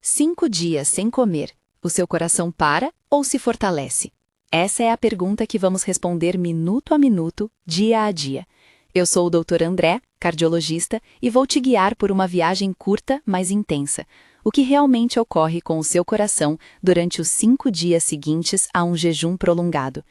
5 dias sem comer, o seu coração para ou se fortalece? Essa é a pergunta que vamos responder minuto a minuto, dia a dia. Eu sou o Dr. André, cardiologista, e vou te guiar por uma viagem curta, mas intensa. O que realmente ocorre com o seu coração durante os 5 dias seguintes a um jejum prolongado.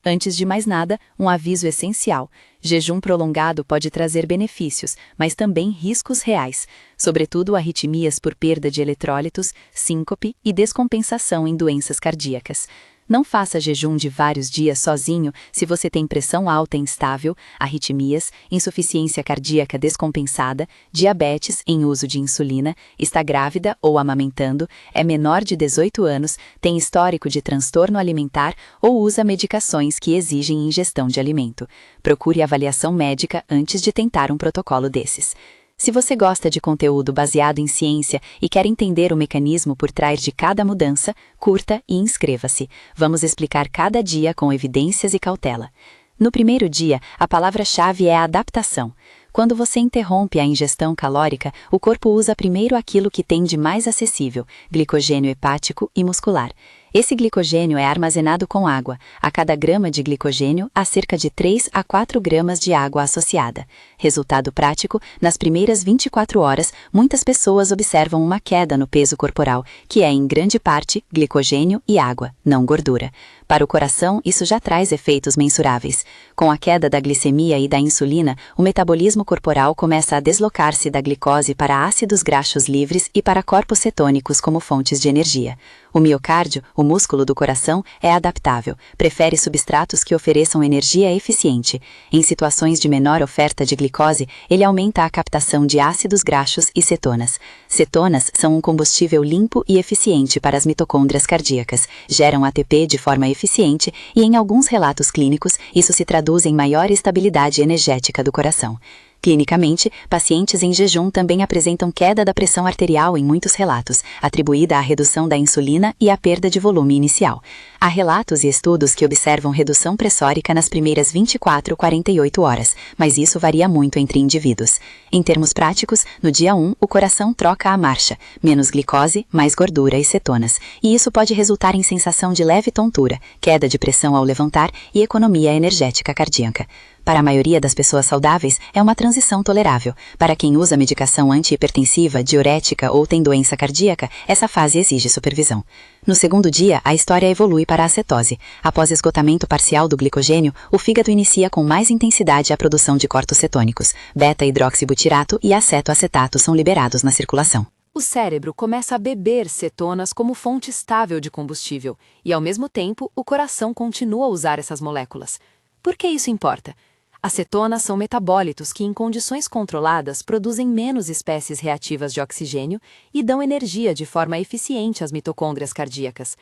Antes de mais nada, um aviso essencial. Jejum prolongado pode trazer benefícios, mas também riscos reais, sobretudo arritmias por perda de eletrólitos, síncope e descompensação em doenças cardíacas. Não faça jejum de vários dias sozinho se você tem pressão alta instável, arritmias, insuficiência cardíaca descompensada, diabetes em uso de insulina, está grávida ou amamentando, é menor de 18 anos, tem histórico de transtorno alimentar ou usa medicações que exigem ingestão de alimento. Procure avaliação médica antes de tentar um protocolo desses. Se você gosta de conteúdo baseado em ciência e quer entender o mecanismo por trás de cada mudança, curta e inscreva-se. Vamos explicar cada dia com evidências e cautela. No primeiro dia, a palavra-chave é a adaptação. Quando você interrompe a ingestão calórica, o corpo usa primeiro aquilo que tem de mais acessível, glicogênio hepático e muscular. Esse glicogênio é armazenado com água. A cada grama de glicogênio, há cerca de 3 a 4 gramas de água associada. Resultado prático, nas primeiras 24 horas, muitas pessoas observam uma queda no peso corporal, que é em grande parte glicogênio e água, não gordura. Para o coração, isso já traz efeitos mensuráveis. Com a queda da glicemia e da insulina, o metabolismo corporal começa a deslocar-se da glicose para ácidos graxos livres e para corpos cetônicos como fontes de energia. O miocárdio, o músculo do coração, é adaptável, prefere substratos que ofereçam energia eficiente. Em situações de menor oferta de glicose, ele aumenta a captação de ácidos graxos e cetonas. Cetonas são um combustível limpo e eficiente para as mitocôndrias cardíacas, geram ATP de forma eficiente e, em alguns relatos clínicos, isso se traduz em maior estabilidade energética do coração. Clinicamente, pacientes em jejum também apresentam queda da pressão arterial em muitos relatos, atribuída à redução da insulina e à perda de volume inicial. Há relatos e estudos que observam redução pressórica nas primeiras 24 a 48 horas, mas isso varia muito entre indivíduos. Em termos práticos, no dia 1, o coração troca a marcha, menos glicose, mais gordura e cetonas, e isso pode resultar em sensação de leve tontura, queda de pressão ao levantar e economia energética cardíaca. Para a maioria das pessoas saudáveis, é uma transição tolerável. Para quem usa medicação antihipertensiva, diurética ou tem doença cardíaca, essa fase exige supervisão. No segundo dia, a história evolui para a cetose. Após esgotamento parcial do glicogênio, o fígado inicia com mais intensidade a produção de corpos cetônicos. Beta-hidroxibutirato e acetoacetato são liberados na circulação. O cérebro começa a beber cetonas como fonte estável de combustível, e ao mesmo tempo, o coração continua a usar essas moléculas. Por que isso importa? As cetonas são metabólitos que, em condições controladas, produzem menos espécies reativas de oxigênio e dão energia de forma eficiente às mitocôndrias cardíacas.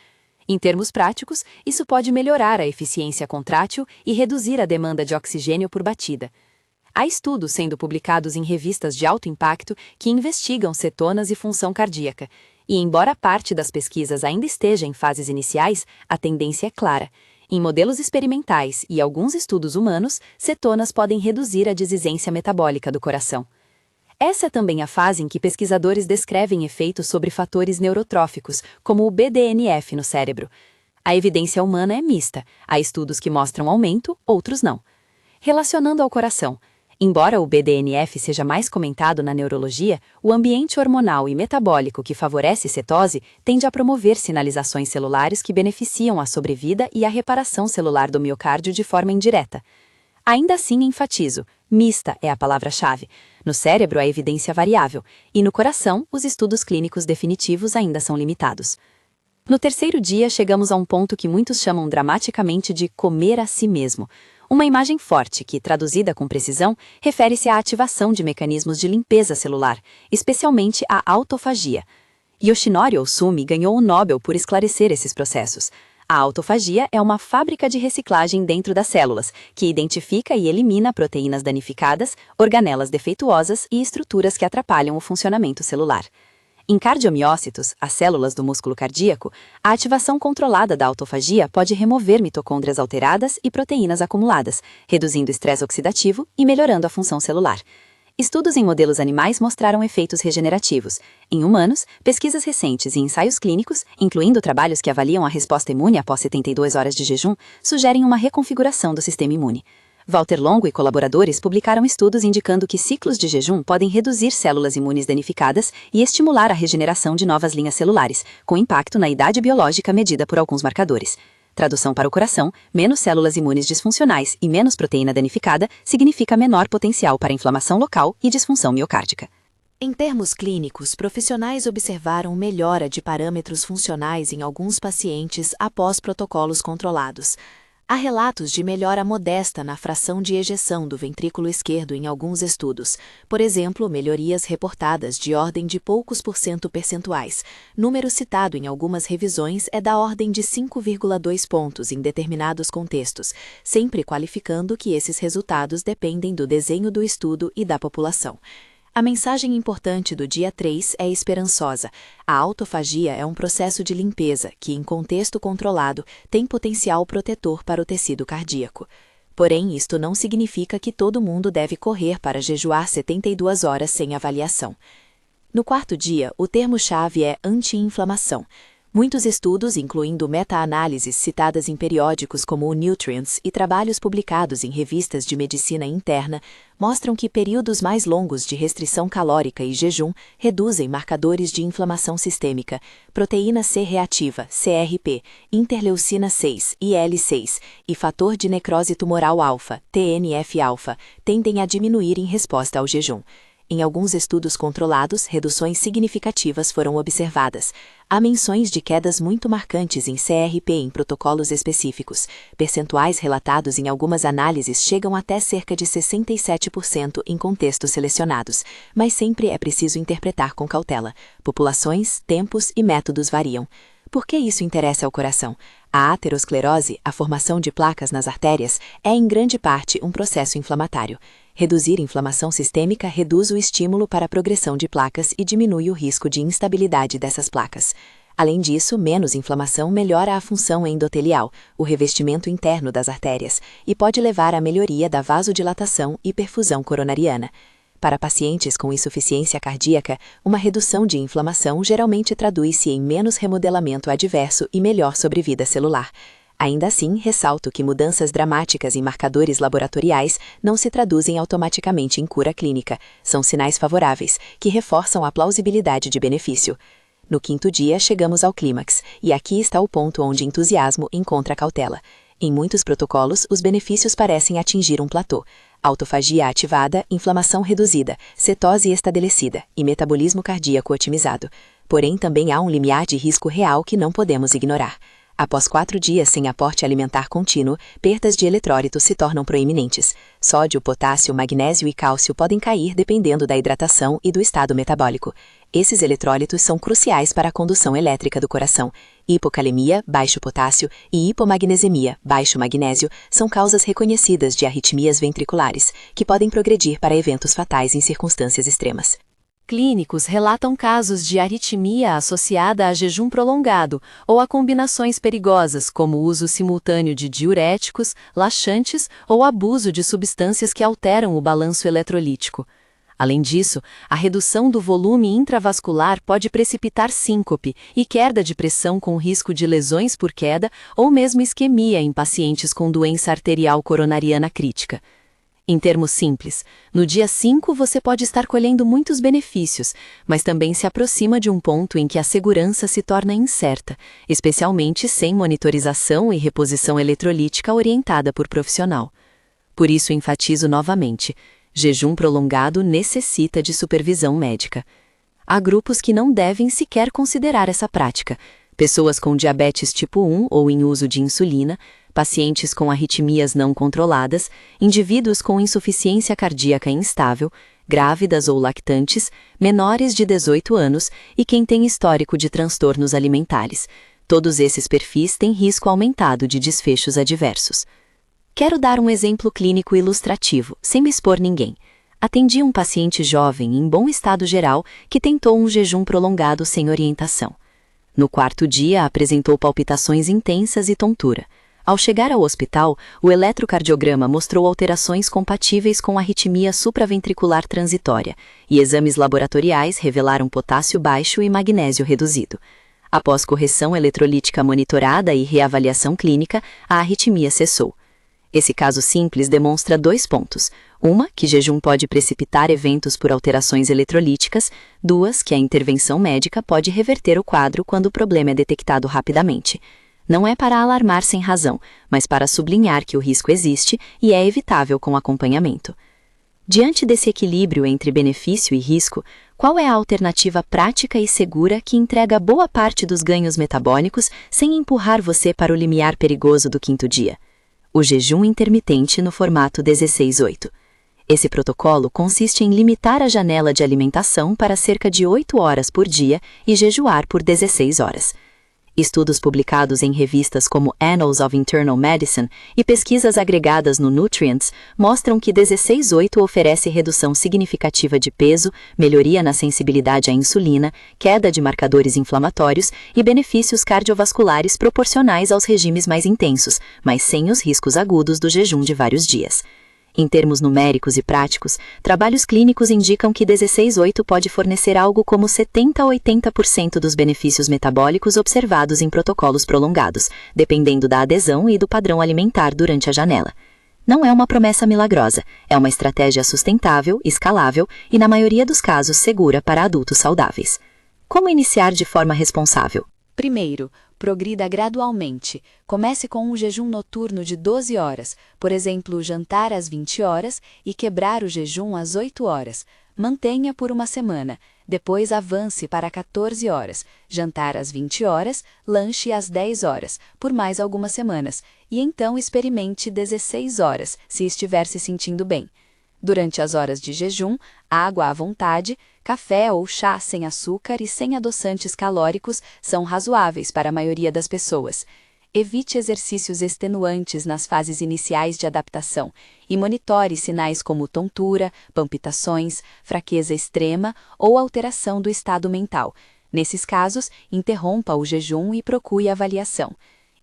Em termos práticos, isso pode melhorar a eficiência contrátil e reduzir a demanda de oxigênio por batida. Há estudos sendo publicados em revistas de alto impacto que investigam cetonas e função cardíaca, e embora parte das pesquisas ainda esteja em fases iniciais, a tendência é clara. Em modelos experimentais e alguns estudos humanos, cetonas podem reduzir a desistência metabólica do coração. Essa é também a fase em que pesquisadores descrevem efeitos sobre fatores neurotróficos, como o BDNF no cérebro. A evidência humana é mista, há estudos que mostram aumento, outros não. Relacionando ao coração, embora o BDNF seja mais comentado na neurologia, o ambiente hormonal e metabólico que favorece cetose tende a promover sinalizações celulares que beneficiam a sobrevida e a reparação celular do miocárdio de forma indireta. Ainda assim, enfatizo, mista é a palavra-chave. No cérebro, a evidência é variável, e no coração, os estudos clínicos definitivos ainda são limitados. No terceiro dia, chegamos a um ponto que muitos chamam dramaticamente de comer a si mesmo. Uma imagem forte que, traduzida com precisão, refere-se à ativação de mecanismos de limpeza celular, especialmente a autofagia. Yoshinori Ohsumi ganhou o Nobel por esclarecer esses processos. A autofagia é uma fábrica de reciclagem dentro das células, que identifica e elimina proteínas danificadas, organelas defeituosas e estruturas que atrapalham o funcionamento celular. Em cardiomiócitos, as células do músculo cardíaco, a ativação controlada da autofagia pode remover mitocôndrias alteradas e proteínas acumuladas, reduzindo o estresse oxidativo e melhorando a função celular. Estudos em modelos animais mostraram efeitos regenerativos. Em humanos, pesquisas recentes e ensaios clínicos, incluindo trabalhos que avaliam a resposta imune após 72 horas de jejum, sugerem uma reconfiguração do sistema imune. Walter Longo e colaboradores publicaram estudos indicando que ciclos de jejum podem reduzir células imunes danificadas e estimular a regeneração de novas linhas celulares, com impacto na idade biológica medida por alguns marcadores. Tradução para o coração: menos células imunes disfuncionais e menos proteína danificada significa menor potencial para inflamação local e disfunção miocárdica. Em termos clínicos, profissionais observaram melhora de parâmetros funcionais em alguns pacientes após protocolos controlados. Há relatos de melhora modesta na fração de ejeção do ventrículo esquerdo em alguns estudos, por exemplo, melhorias reportadas de ordem de poucos % percentuais. Número citado em algumas revisões é da ordem de 5,2 pontos em determinados contextos, sempre qualificando que esses resultados dependem do desenho do estudo e da população. A mensagem importante do dia 3 é esperançosa. A autofagia é um processo de limpeza que, em contexto controlado, tem potencial protetor para o tecido cardíaco. Porém, isto não significa que todo mundo deve correr para jejuar 72 horas sem avaliação. No quarto dia, o termo-chave é anti-inflamação. Muitos estudos, incluindo meta-análises citadas em periódicos como o Nutrients e trabalhos publicados em revistas de medicina interna, mostram que períodos mais longos de restrição calórica e jejum reduzem marcadores de inflamação sistêmica, proteína C reativa, CRP, interleucina 6, IL-6, e fator de necrose tumoral alfa, TNF-alfa, tendem a diminuir em resposta ao jejum. Em alguns estudos controlados, reduções significativas foram observadas. Há menções de quedas muito marcantes em CRP em protocolos específicos. Percentuais relatados em algumas análises chegam até cerca de 67% em contextos selecionados, mas sempre é preciso interpretar com cautela. Populações, tempos e métodos variam. Por que isso interessa ao coração? A aterosclerose, a formação de placas nas artérias, é em grande parte um processo inflamatório. Reduzir inflamação sistêmica reduz o estímulo para a progressão de placas e diminui o risco de instabilidade dessas placas. Além disso, menos inflamação melhora a função endotelial, o revestimento interno das artérias, e pode levar à melhoria da vasodilatação e perfusão coronariana. Para pacientes com insuficiência cardíaca, uma redução de inflamação geralmente traduz-se em menos remodelamento adverso e melhor sobrevida celular. Ainda assim, ressalto que mudanças dramáticas em marcadores laboratoriais não se traduzem automaticamente em cura clínica, são sinais favoráveis, que reforçam a plausibilidade de benefício. No quinto dia, chegamos ao clímax, e aqui está o ponto onde entusiasmo encontra cautela. Em muitos protocolos, os benefícios parecem atingir um platô. Autofagia ativada, inflamação reduzida, cetose estabelecida e metabolismo cardíaco otimizado. Porém, também há um limiar de risco real que não podemos ignorar. Após 4 dias sem aporte alimentar contínuo, perdas de eletrólitos se tornam proeminentes. Sódio, potássio, magnésio e cálcio podem cair dependendo da hidratação e do estado metabólico. Esses eletrólitos são cruciais para a condução elétrica do coração. Hipocalemia, baixo potássio, e hipomagnesemia, baixo magnésio, são causas reconhecidas de arritmias ventriculares, que podem progredir para eventos fatais em circunstâncias extremas. Clínicos relatam casos de arritmia associada a jejum prolongado ou a combinações perigosas, como o uso simultâneo de diuréticos, laxantes ou abuso de substâncias que alteram o balanço eletrolítico. Além disso, a redução do volume intravascular pode precipitar síncope e queda de pressão com risco de lesões por queda ou mesmo isquemia em pacientes com doença arterial coronariana crítica. Em termos simples, no dia 5 você pode estar colhendo muitos benefícios, mas também se aproxima de um ponto em que a segurança se torna incerta, especialmente sem monitorização e reposição eletrolítica orientada por profissional. Por isso enfatizo novamente, jejum prolongado necessita de supervisão médica. Há grupos que não devem sequer considerar essa prática. Pessoas com diabetes tipo 1 ou em uso de insulina, pacientes com arritmias não controladas, indivíduos com insuficiência cardíaca instável, grávidas ou lactantes, menores de 18 anos e quem tem histórico de transtornos alimentares. Todos esses perfis têm risco aumentado de desfechos adversos. Quero dar um exemplo clínico ilustrativo, sem me expor ninguém. Atendi um paciente jovem em bom estado geral que tentou um jejum prolongado sem orientação. No quarto dia, apresentou palpitações intensas e tontura. Ao chegar ao hospital, o eletrocardiograma mostrou alterações compatíveis com arritmia supraventricular transitória, e exames laboratoriais revelaram potássio baixo e magnésio reduzido. Após correção eletrolítica monitorada e reavaliação clínica, a arritmia cessou. Esse caso simples demonstra 2 pontos. 1, que jejum pode precipitar eventos por alterações eletrolíticas. 2, que a intervenção médica pode reverter o quadro quando o problema é detectado rapidamente. Não é para alarmar sem razão, mas para sublinhar que o risco existe e é evitável com acompanhamento. Diante desse equilíbrio entre benefício e risco, qual é a alternativa prática e segura que entrega boa parte dos ganhos metabólicos sem empurrar você para o limiar perigoso do 5º dia? O jejum intermitente no formato 16/8. Esse protocolo consiste em limitar a janela de alimentação para cerca de 8 horas por dia e jejuar por 16 horas. Estudos publicados em revistas como Annals of Internal Medicine e pesquisas agregadas no Nutrients mostram que 16/8 oferece redução significativa de peso, melhoria na sensibilidade à insulina, queda de marcadores inflamatórios e benefícios cardiovasculares proporcionais aos regimes mais intensos, mas sem os riscos agudos do jejum de vários dias. Em termos numéricos e práticos, trabalhos clínicos indicam que 16/8 pode fornecer algo como 70 a 80% dos benefícios metabólicos observados em protocolos prolongados, dependendo da adesão e do padrão alimentar durante a janela. Não é uma promessa milagrosa, é uma estratégia sustentável, escalável e, na maioria dos casos, segura para adultos saudáveis. Como iniciar de forma responsável? Primeiro, progrida gradualmente. Comece com um jejum noturno de 12 horas, por exemplo, jantar às 20 horas e quebrar o jejum às 8 horas. Mantenha por uma semana. Depois avance para 14 horas, jantar às 20 horas, lanche às 10 horas, por mais algumas semanas, e então experimente 16 horas, se estiver se sentindo bem. Durante as horas de jejum, água à vontade, café ou chá sem açúcar e sem adoçantes calóricos são razoáveis para a maioria das pessoas. Evite exercícios extenuantes nas fases iniciais de adaptação e monitore sinais como tontura, palpitações, fraqueza extrema ou alteração do estado mental. Nesses casos, interrompa o jejum e procure avaliação.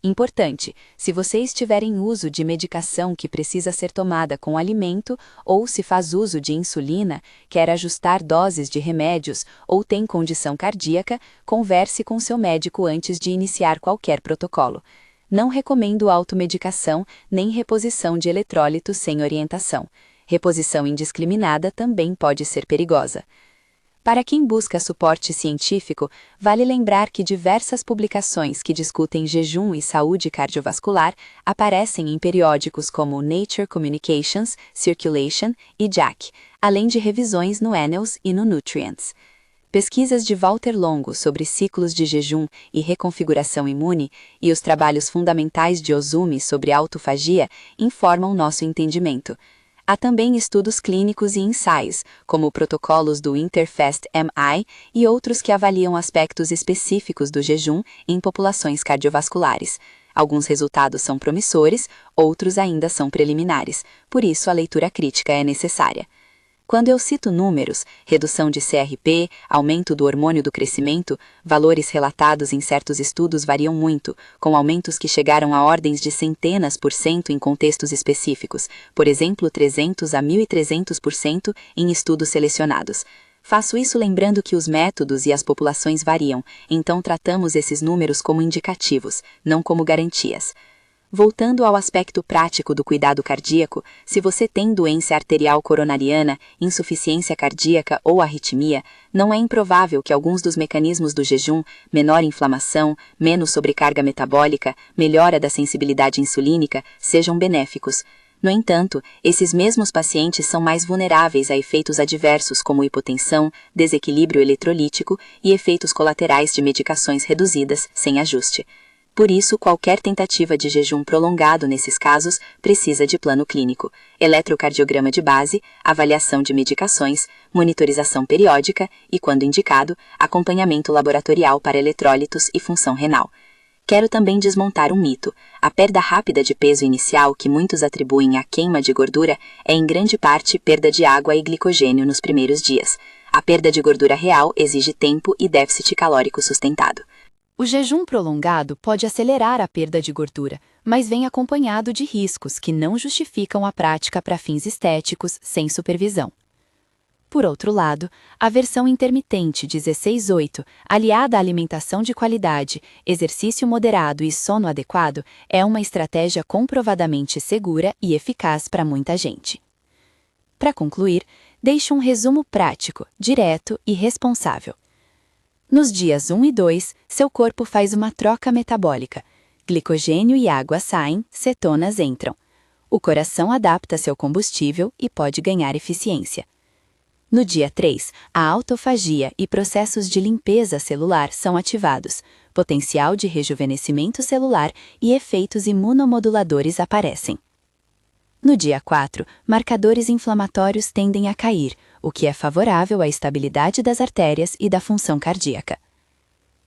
Importante, se você estiver em uso de medicação que precisa ser tomada com alimento ou se faz uso de insulina, quer ajustar doses de remédios ou tem condição cardíaca, converse com seu médico antes de iniciar qualquer protocolo. Não recomendo automedicação nem reposição de eletrólitos sem orientação. Reposição indiscriminada também pode ser perigosa. Para quem busca suporte científico, vale lembrar que diversas publicações que discutem jejum e saúde cardiovascular aparecem em periódicos como Nature Communications, Circulation e JACC, além de revisões no Annals e no Nutrients. Pesquisas de Walter Longo sobre ciclos de jejum e reconfiguração imune e os trabalhos fundamentais de Ozumi sobre autofagia informam nosso entendimento. Há também estudos clínicos e ensaios, como protocolos do Interfast-MI e outros que avaliam aspectos específicos do jejum em populações cardiovasculares. Alguns resultados são promissores, outros ainda são preliminares, por isso a leitura crítica é necessária. Quando eu cito números, redução de CRP, aumento do hormônio do crescimento, valores relatados em certos estudos variam muito, com aumentos que chegaram a ordens de centenas por cento em contextos específicos, por exemplo 300 a 1.300% em estudos selecionados. Faço isso lembrando que os métodos e as populações variam, então tratamos esses números como indicativos, não como garantias. Voltando ao aspecto prático do cuidado cardíaco, se você tem doença arterial coronariana, insuficiência cardíaca ou arritmia, não é improvável que alguns dos mecanismos do jejum, menor inflamação, menos sobrecarga metabólica, melhora da sensibilidade insulínica, sejam benéficos. No entanto, esses mesmos pacientes são mais vulneráveis a efeitos adversos como hipotensão, desequilíbrio eletrolítico e efeitos colaterais de medicações reduzidas, sem ajuste. Por isso, qualquer tentativa de jejum prolongado nesses casos precisa de plano clínico, eletrocardiograma de base, avaliação de medicações, monitorização periódica e, quando indicado, acompanhamento laboratorial para eletrólitos e função renal. Quero também desmontar um mito. A perda rápida de peso inicial que muitos atribuem à queima de gordura é em grande parte perda de água e glicogênio nos primeiros dias. A perda de gordura real exige tempo e déficit calórico sustentado. O jejum prolongado pode acelerar a perda de gordura, mas vem acompanhado de riscos que não justificam a prática para fins estéticos sem supervisão. Por outro lado, a versão intermitente 16/8, aliada à alimentação de qualidade, exercício moderado e sono adequado, é uma estratégia comprovadamente segura e eficaz para muita gente. Para concluir, deixo um resumo prático, direto e responsável. Nos dias 1 e 2, seu corpo faz uma troca metabólica. Glicogênio e água saem, cetonas entram. O coração adapta seu combustível e pode ganhar eficiência. No dia 3, a autofagia e processos de limpeza celular são ativados, potencial de rejuvenescimento celular e efeitos imunomoduladores aparecem. No dia 4, marcadores inflamatórios tendem a cair, o que é favorável à estabilidade das artérias e da função cardíaca.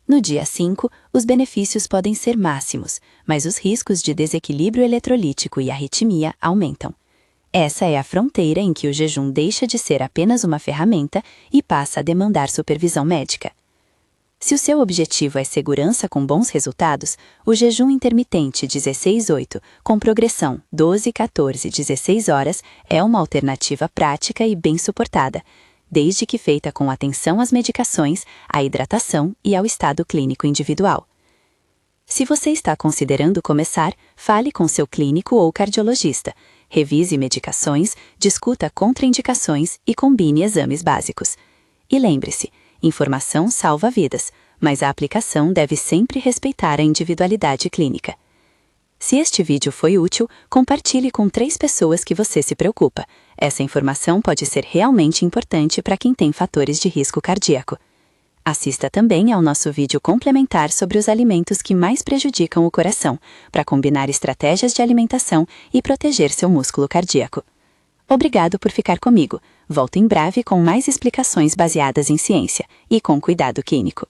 No dia 5, os benefícios podem ser máximos, mas os riscos de desequilíbrio eletrolítico e arritmia aumentam. Essa é a fronteira em que o jejum deixa de ser apenas uma ferramenta e passa a demandar supervisão médica. Se o seu objetivo é segurança com bons resultados, o jejum intermitente 16/8, com progressão 12, 14, 16 horas, é uma alternativa prática e bem suportada, desde que feita com atenção às medicações, à hidratação e ao estado clínico individual. Se você está considerando começar, fale com seu clínico ou cardiologista, revise medicações, discuta contraindicações e combine exames básicos. E lembre-se, informação salva vidas, mas a aplicação deve sempre respeitar a individualidade clínica. Se este vídeo foi útil, compartilhe com 3 pessoas que você se preocupa. Essa informação pode ser realmente importante para quem tem fatores de risco cardíaco. Assista também ao nosso vídeo complementar sobre os alimentos que mais prejudicam o coração, para combinar estratégias de alimentação e proteger seu músculo cardíaco. Obrigado por ficar comigo. Volto em breve com mais explicações baseadas em ciência e com cuidado clínico.